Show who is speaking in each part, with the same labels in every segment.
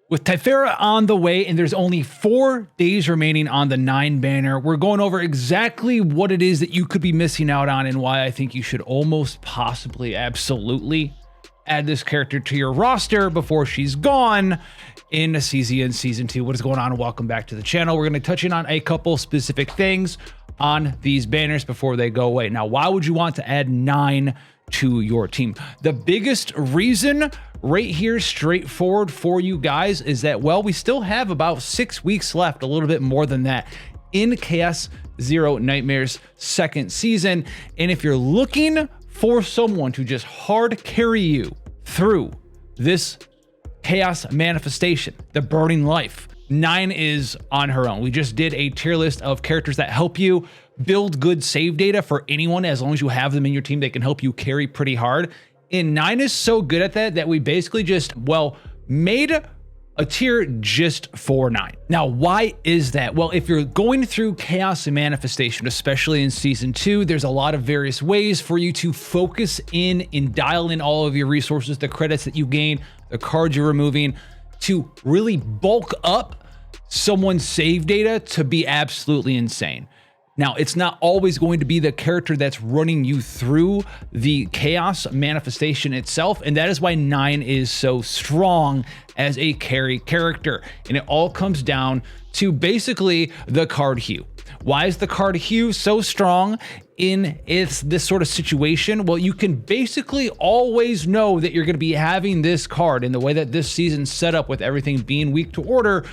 Speaker 1: With Typhera on the way and there's only 4 days remaining on the 9 banner, we're going over exactly what it is that you could be missing out on and why I think you should almost possibly absolutely add this character to your roster before she's gone in Season 2. What is going on? Welcome back to the channel. We're going to touch in on a couple specific things on these banners before they go away. Now, why would you want to add 9 to your team? The biggest reason right here, straightforward for you guys, is that, well, we still have about 6 weeks left, a little bit more than that, in Chaos Zero Nightmare's 2nd season. And if you're looking for someone to just hard carry you through this chaos manifestation, the burning life, 9 is on her own. We just did a tier list of characters that help you build good save data for anyone. As long as you have them in your team, they can help you carry pretty hard. And 9 is so good at that we basically just, well, made a tier just for 9. Now, why is that? Well, if you're going through chaos and manifestation, especially in Season 2, there's a lot of various ways for you to focus in and dial in all of your resources, the credits that you gain, the cards you're removing, to really bulk up someone's save data to be absolutely insane. Now, it's not always going to be the character that's running you through the chaos manifestation itself, and that is why 9 is so strong as a carry character. And it all comes down to basically the card hue. Why is the card hue so strong in this sort of situation? Well, you can basically always know that you're going to be having this card, in the way that this season's set up with everything being weak to order.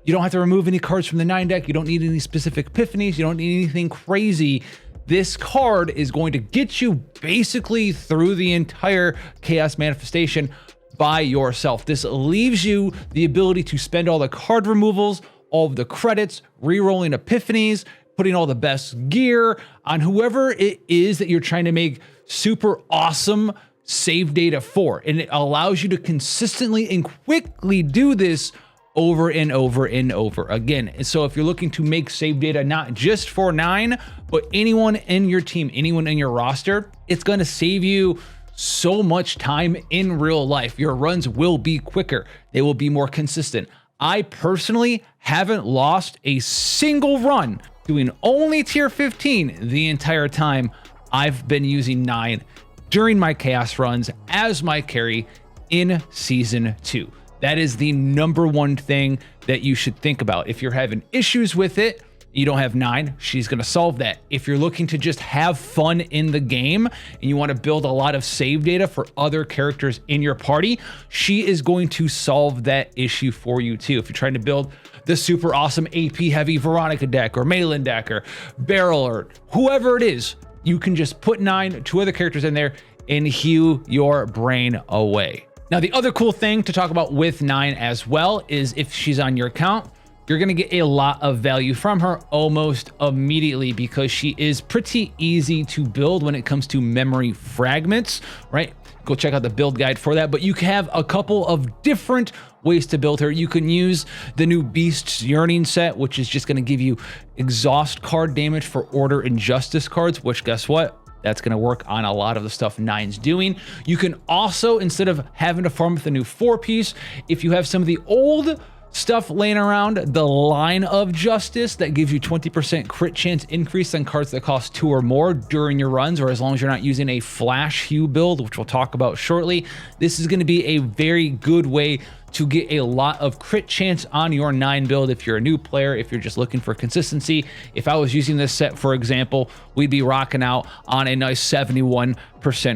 Speaker 1: You don't have to remove any cards from the 9 deck. You don't need any specific epiphanies. You don't need anything crazy. This card is going to get you basically through the entire chaos manifestation by yourself. This leaves you the ability to spend all the card removals, all of the credits, re-rolling epiphanies, putting all the best gear on whoever it is that you're trying to make super awesome save data for. And it allows you to consistently and quickly do this over and over and over again. And so if you're looking to make save data not just for 9, but anyone in your team, anyone in your roster, it's going to save you so much time in real life. Your runs will be quicker. They will be more consistent. I personally haven't lost a single run doing only tier 15 the entire time I've been using 9 during my chaos runs as my carry in Season 2. That is the #1 thing that you should think about. If you're having issues with it, you don't have 9, she's going to solve that. If you're looking to just have fun in the game and you want to build a lot of save data for other characters in your party, she is going to solve that issue for you too. If you're trying to build the super awesome AP heavy Veronica deck or Malin deck or Beryl or whoever it is, you can just put 9, 2 other characters in there and heal your brain away. Now, the other cool thing to talk about with 9 as well is if she's on your account, you're going to get a lot of value from her almost immediately, because she is pretty easy to build when it comes to memory fragments, right? Go check out the build guide for that. But you have a couple of different ways to build her. You can use the new Beast's Yearning set, which is just going to give you exhaust card damage for Order and Justice cards, which, guess what? That's going to work on a lot of the stuff 9's doing. You can also, instead of having to farm with a new 4-piece, if you have some of the old stuff laying around, the Line of Justice that gives you 20% crit chance increase on cards that cost 2 or more during your runs, or as long as you're not using a flash hue build, which we'll talk about shortly. This is going to be a very good way to get a lot of crit chance on your 9 build if you're a new player, if you're just looking for consistency. If I was using this set, for example, we'd be rocking out on a nice 71%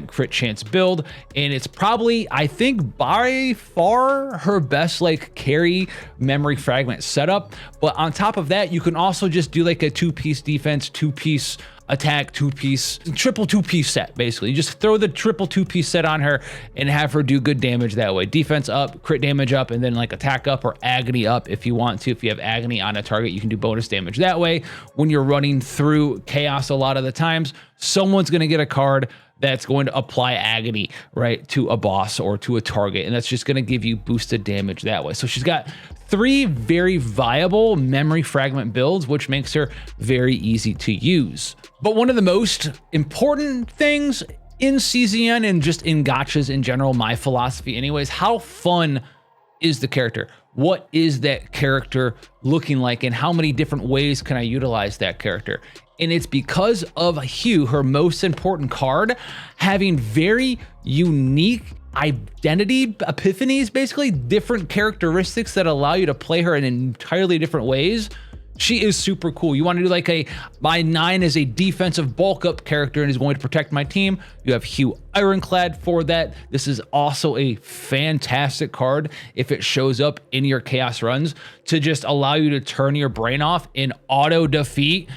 Speaker 1: crit chance build, and it's probably, I think, by far her best like carry memory fragment setup. But on top of that, you can also just do like a 2-piece defense, 2-piece attack, 2-piece, triple 2-piece set. Basically, you just throw the triple 2-piece set on her and have her do good damage that way. Defense up, crit damage up, and then like attack up or agony up if you want to. If you have agony on a target, you can do bonus damage that way. When you're running through chaos, a lot of the times someone's going to get a card that's going to apply agony, right, to a boss or to a target, and that's just going to give you boosted damage that way. So she's got 3 very viable memory fragment builds, which makes her very easy to use. But one of the most important things in CZN and just in gachas in general, my philosophy anyways, how fun is the character? what is that character looking like and how many different ways can I utilize that character? And it's because of Hugh, her most important card, having very unique identity epiphanies, basically different characteristics that allow you to play her in entirely different ways. She is super cool. You want to do like my 9 is a defensive bulk up character and is going to protect my team. You have Hugh Ironclad for that. This is also a fantastic card if it shows up in your chaos runs to just allow you to turn your brain off and auto defeat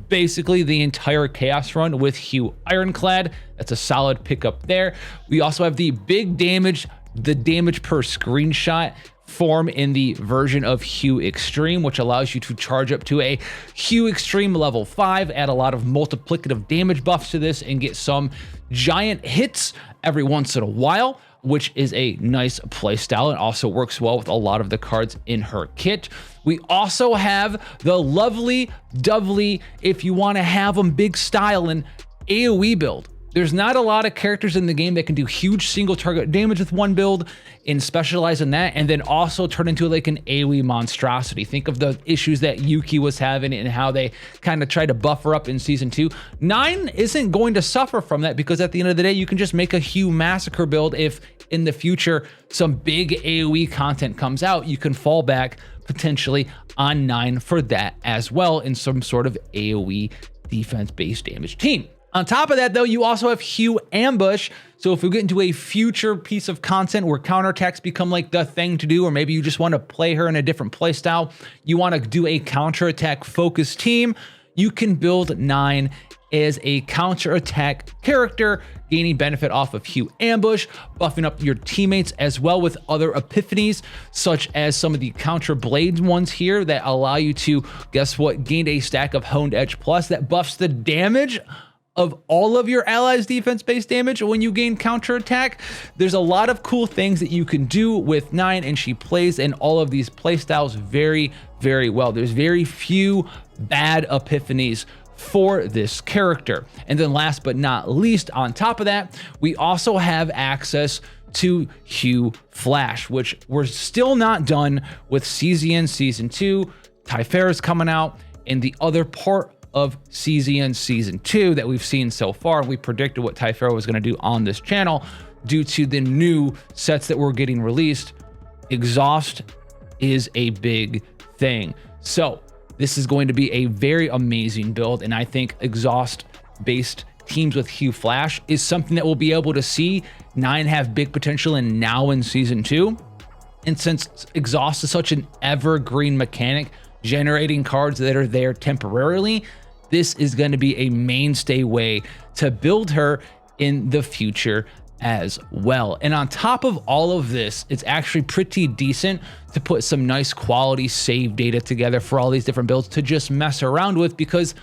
Speaker 1: basically the entire chaos run with Hugh Ironclad. That's a solid pickup there. We also have the big damage, the damage per screenshot form in the version of Hugh Extreme, which allows you to charge up to a Hugh Extreme level 5, add a lot of multiplicative damage buffs to this, and get some giant hits every once in a while, which is a nice play style and also works well with a lot of the cards in her kit. We also have the lovely Dovely, if you want to have them big style and AoE build. There's not a lot of characters in the game that can do huge single target damage with one build and specialize in that, and then also turn into like an AoE monstrosity. Think of the issues that Yuki was having and how they kind of tried to buffer up in season 2. 9 isn't going to suffer from that because at the end of the day, you can just make a Hugh Massacre build. If in the future some big AoE content comes out, you can fall back potentially on 9 for that as well in some sort of AoE defense-based damage team. On top of that, though, you also have Hugh Ambush. So if we get into a future piece of content where counterattacks become like the thing to do, or maybe you just want to play her in a different playstyle, you want to do a counterattack focused team, you can build 9 as a counterattack character, gaining benefit off of Hugh Ambush, buffing up your teammates as well with other epiphanies, such as some of the counter blades ones here that allow you to, guess what, gain a stack of Honed Edge Plus that buffs the damage of all of your allies' defense-based damage when you gain counterattack. There's a lot of cool things that you can do with 9, and she plays in all of these playstyles very, very well. There's very few bad epiphanies for this character. And then last but not least, on top of that, we also have access to Hugh Flash, which we're still not done with CZN Season 2. Typhara is coming out, and the other part of CZN Season 2 that we've seen so far. We predicted what Typhara was going to do on this channel due to the new sets that were getting released. Exhaust is a big thing. So this is going to be a very amazing build, and I think exhaust-based teams with Hugh Flash is something that we'll be able to see 9 have big potential in now in Season 2. And since exhaust is such an evergreen mechanic, generating cards that are there temporarily, this is going to be a mainstay way to build her in the future as well. And on top of all of this, it's actually pretty decent to put some nice quality save data together for all these different builds to just mess around with, because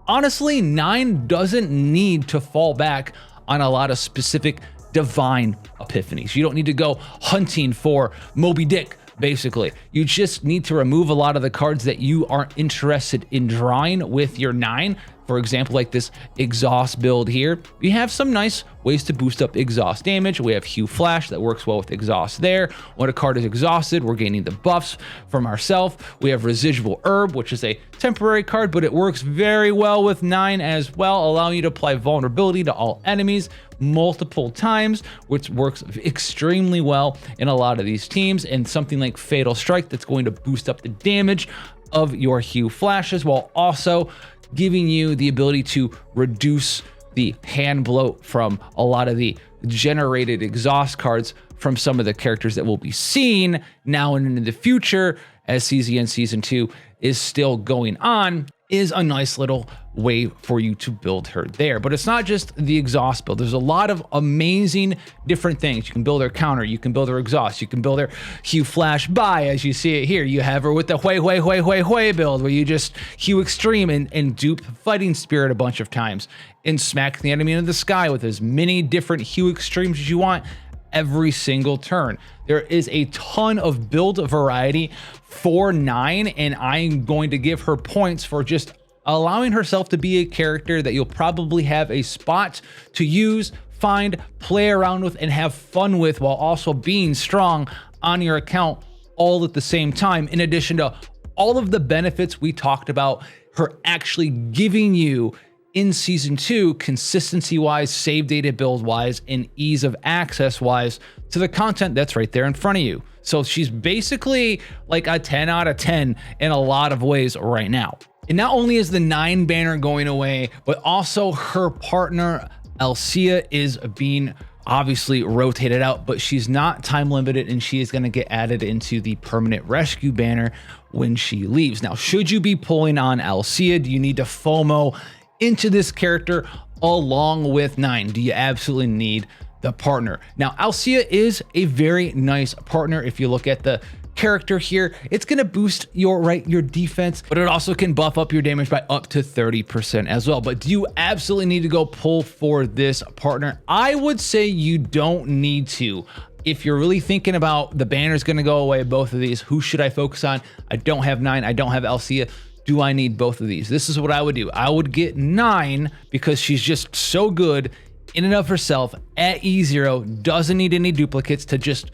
Speaker 1: honestly, 9 doesn't need to fall back on a lot of specific divine epiphanies. You don't need to go hunting for Moby Dick. Basically, you just need to remove a lot of the cards that you aren't interested in drawing with your 9. For example, like this exhaust build here, we have some nice ways to boost up exhaust damage. We have Hugh Flash that works well with exhaust there. When a card is exhausted, we're gaining the buffs from ourselves. We have Residual Herb, which is a temporary card, but it works very well with 9 as well, allowing you to apply vulnerability to all enemies multiple times, which works extremely well in a lot of these teams. And something like Fatal Strike that's going to boost up the damage of your Hugh Flashes while also giving you the ability to reduce the hand bloat from a lot of the generated exhaust cards from some of the characters that will be seen now and in the future as CZN Season 2 is still going on, is a nice little way for you to build her there. But it's not just the exhaust build. There's a lot of amazing different things. You can build her counter, you can build her exhaust, you can build her Hugh Flash by, as you see it here. You have her with the Hui build, where you just Hugh Extreme and dupe Fighting Spirit a bunch of times and smack the enemy into the sky with as many different Hugh Extremes as you want every single turn. There is a ton of build variety for 9, and I'm going to give her points for just allowing herself to be a character that you'll probably have a spot to use, find, play around with, and have fun with while also being strong on your account all at the same time, in addition to all of the benefits we talked about her actually giving you in season 2, consistency wise, save data build wise, and ease of access wise to the content that's right there in front of you. So she's basically like a 10 out of 10 in a lot of ways right now. And not only is the 9 banner going away, but also her partner Alcea is being obviously rotated out, but she's not time limited and she is going to get added into the permanent rescue banner when she leaves. Now, should you be pulling on Alcea? Do you need to FOMO into this character along with 9? Do you absolutely need the partner? Now, Alcea is a very nice partner. If you look at the character here, it's going to boost your defense, but it also can buff up your damage by up to 30% as well. But do you absolutely need to go pull for this partner? I would say you don't need to. If you're really thinking about the banner's going to go away, both of these, who should I focus on? I don't have 9, I don't have Alcea. Do I need both of these? This is what I would do. I would get 9 because she's just so good in and of herself at E0, doesn't need any duplicates to just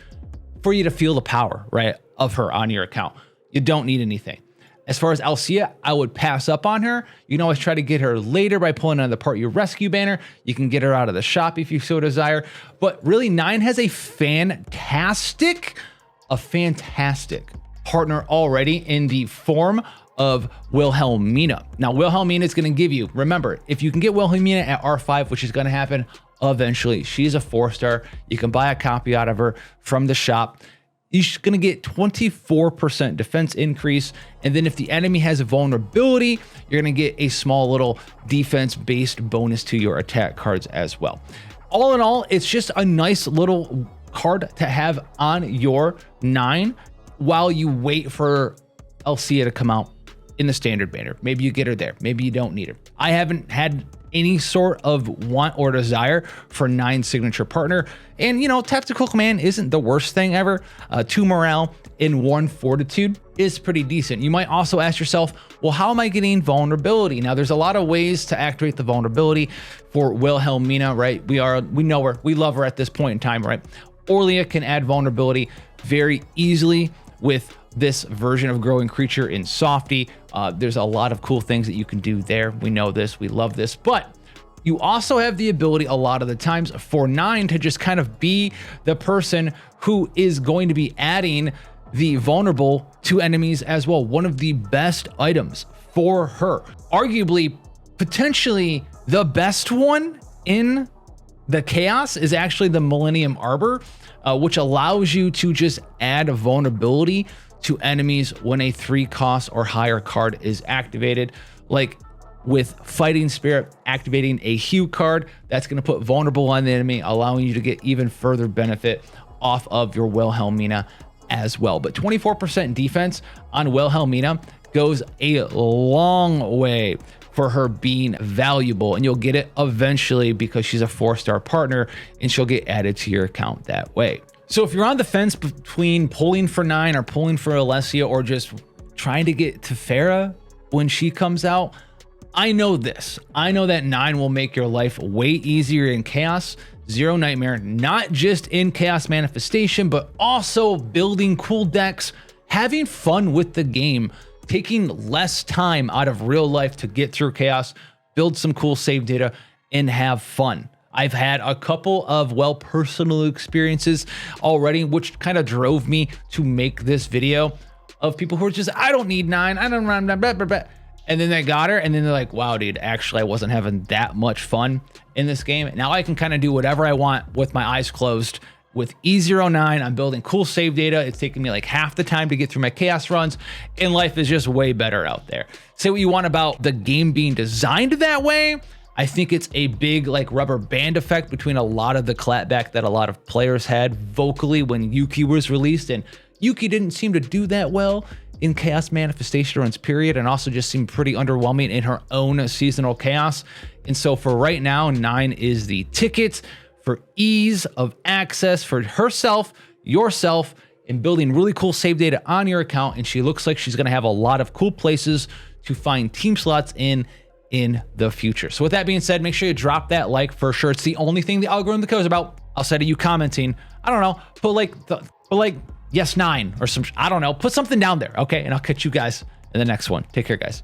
Speaker 1: for you to feel the power, right, of her on your account. You don't need anything. As far as Alcea, I would pass up on her. You can always try to get her later by pulling on the part your rescue banner. You can get her out of the shop if you so desire. But really, 9 has a fantastic partner already in the form of Willhelmina. Now, Willhelmina is going to give you, remember, if you can get Willhelmina at R5, which is going to happen eventually, she's a 4-star. You can buy a copy out of her from the shop. You're going to get 24% defense increase. And then if the enemy has a vulnerability, you're going to get a small little defense-based bonus to your attack cards as well. All in all, it's just a nice little card to have on your 9 while you wait for Alcea to come out in the standard banner. Maybe you get her there. Maybe you don't need her. I haven't had any sort of want or desire for 9 signature partner. And, you know, tactical command isn't the worst thing ever. 2 morale and 1 fortitude is pretty decent. You might also ask yourself, well, how am I getting vulnerability? Now, there's a lot of ways to activate the vulnerability for Willhelmina, right? We know her. We love her at this point in time, right? Orlia can add vulnerability very easily with this version of growing creature in Softy. There's a lot of cool things that you can do there. We know this, we love this, but you also have the ability a lot of the times for 9 to just kind of be the person who is going to be adding the vulnerable to enemies as well. One of the best items for her, arguably, potentially the best one in the chaos is actually the Millennium Arbor, which allows you to just add a vulnerability to enemies when a 3 cost or higher card is activated. Like with Fighting Spirit, activating a Hue card, that's going to put vulnerable on the enemy, allowing you to get even further benefit off of your Willhelmina as well. But 24% defense on Willhelmina goes a long way for her being valuable, and you'll get it eventually because she's a 4-star partner and she'll get added to your account that way. So if you're on the fence between pulling for 9 or pulling for Alcea or just trying to get to Farah when she comes out, I know this. I know that 9 will make your life way easier in Chaos, Zero Nightmare, not just in Chaos Manifestation, but also building cool decks, having fun with the game, taking less time out of real life to get through Chaos, build some cool save data, and have fun. I've had a couple of, well, personal experiences already, which kind of drove me to make this video, of people who are just, I don't need 9, I don't run, blah, blah, blah, blah. And then they got her, and then they're like, wow, dude, actually, I wasn't having that much fun in this game. Now I can kind of do whatever I want with my eyes closed. With E09, I'm building cool save data. It's taking me like half the time to get through my chaos runs, and life is just way better out there. Say what you want about the game being designed that way. I think it's a big like rubber band effect between a lot of the clapback that a lot of players had vocally when Yuki was released, and Yuki didn't seem to do that well in Chaos Manifestation runs period, and also just seemed pretty underwhelming in her own seasonal chaos. And so for right now, 9 is the ticket for ease of access for herself, yourself, and building really cool save data on your account. And she looks like she's going to have a lot of cool places to find team slots in the future. So with that being said, make sure you drop that like for sure. It's the only thing the algorithm cares about. Outside of you commenting, I don't know, but like yes 9 or some, I don't know, put something down there. Okay. And I'll catch you guys in the next one. Take care, guys.